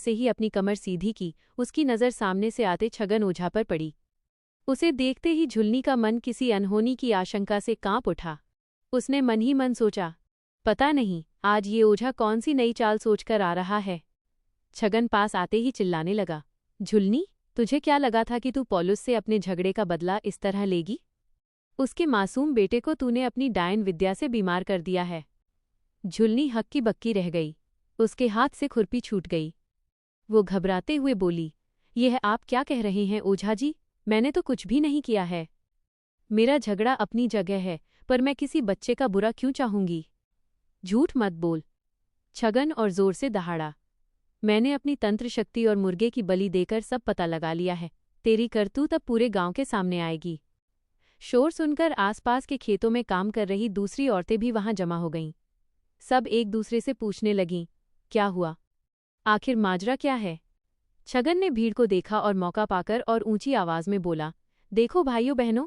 जैसे ही अपनी कमर सीधी की, उसकी नज़र सामने से आते छगन ओझा पर पड़ी। उसे देखते ही झुलनी का मन किसी अनहोनी की आशंका से कांप उठा। उसने मन ही मन सोचा, पता नहीं आज ये ओझा कौन सी नई चाल सोचकर आ रहा है। छगन पास आते ही चिल्लाने लगा, झुलनी, तुझे क्या लगा था कि तू पॉलुस से अपने झगड़े का बदला इस तरह लेगी? उसके मासूम बेटे को तूने अपनी डायन विद्या से बीमार कर दिया है। झुलनी हक्की बक्की रह गई। उसके हाथ से खुरपी छूट गई। वो घबराते हुए बोली, यह आप क्या कह रहे हैं ओझा जी? मैंने तो कुछ भी नहीं किया है। मेरा झगड़ा अपनी जगह है, पर मैं किसी बच्चे का बुरा क्यों चाहूंगी? झूठ मत बोल। छगन और जोर से दहाड़ा, मैंने अपनी तंत्र शक्ति और मुर्गे की बलि देकर सब पता लगा लिया है। तेरी करतूत अब पूरे गांव के सामने आएगी। शोर सुनकर आसपास के खेतों में काम कर रही दूसरी औरतें भी वहां जमा हो गईं। सब एक दूसरे से पूछने लगीं, क्या हुआ? आखिर माजरा क्या है? छगन ने भीड़ को देखा और मौका पाकर और ऊंची आवाज में बोला, देखो भाइयों बहनों,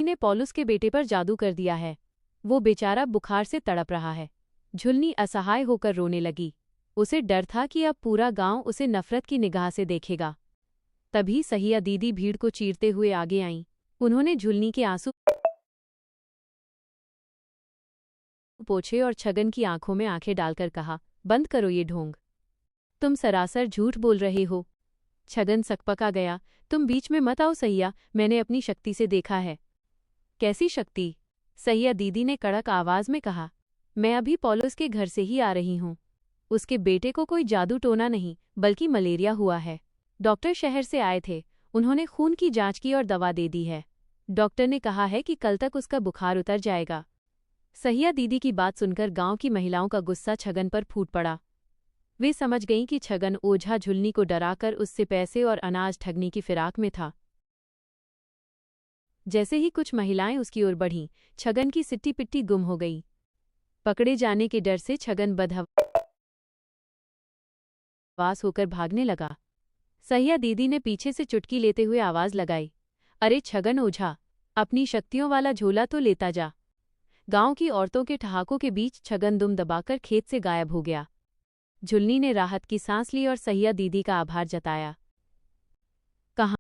ने पॉलुस के बेटे पर जादू कर दिया है। वो बेचारा बुखार से तड़प रहा है। झुलनी असहाय होकर रोने लगी। उसे डर था कि अब पूरा गांव उसे नफरत की निगाह से देखेगा। तभी सहिया दीदी भीड़ को चीरते हुए आगे आईं। उन्होंने झुलनी के आंसू पोंछे और छगन की आंखों में आंखें डालकर कहा, बंद करो ये ढोंग। तुम सरासर झूठ बोल रहे हो। छगन सकपका गया, तुम बीच में मत आओ सहिया, मैंने अपनी शक्ति से देखा है। कैसी शक्ति? सहिया दीदी ने कड़क आवाज में कहा, मैं अभी पॉलुस के घर से ही आ रही हूं। उसके बेटे को कोई जादू टोना नहीं, बल्कि मलेरिया हुआ है। डॉक्टर शहर से आए थे, उन्होंने खून की जांच की और दवा दे दी है। डॉक्टर ने कहा है कि कल तक उसका बुखार उतर जाएगा। सहिया दीदी की बात सुनकर गांव की महिलाओं का गुस्सा छगन पर फूट पड़ा। वे समझ गईं कि छगन ओझा झुलनी को डराकर उससे पैसे और अनाज ठगने की फिराक में था। जैसे ही कुछ महिलाएं उसकी ओर बढ़ीं, छगन की सिट्टी पिट्टी गुम हो गई। पकड़े जाने के डर से छगन बदहवास होकर भागने लगा। सहिया दीदी ने पीछे से चुटकी लेते हुए आवाज लगाई, अरे छगन ओझा, अपनी शक्तियों वाला झोला तो लेता जा। गांव की औरतों के ठहाकों के बीच छगन दुम दबाकर खेत से गायब हो गया। झुलनी ने राहत की सांस ली और सहिया दीदी का आभार जताया।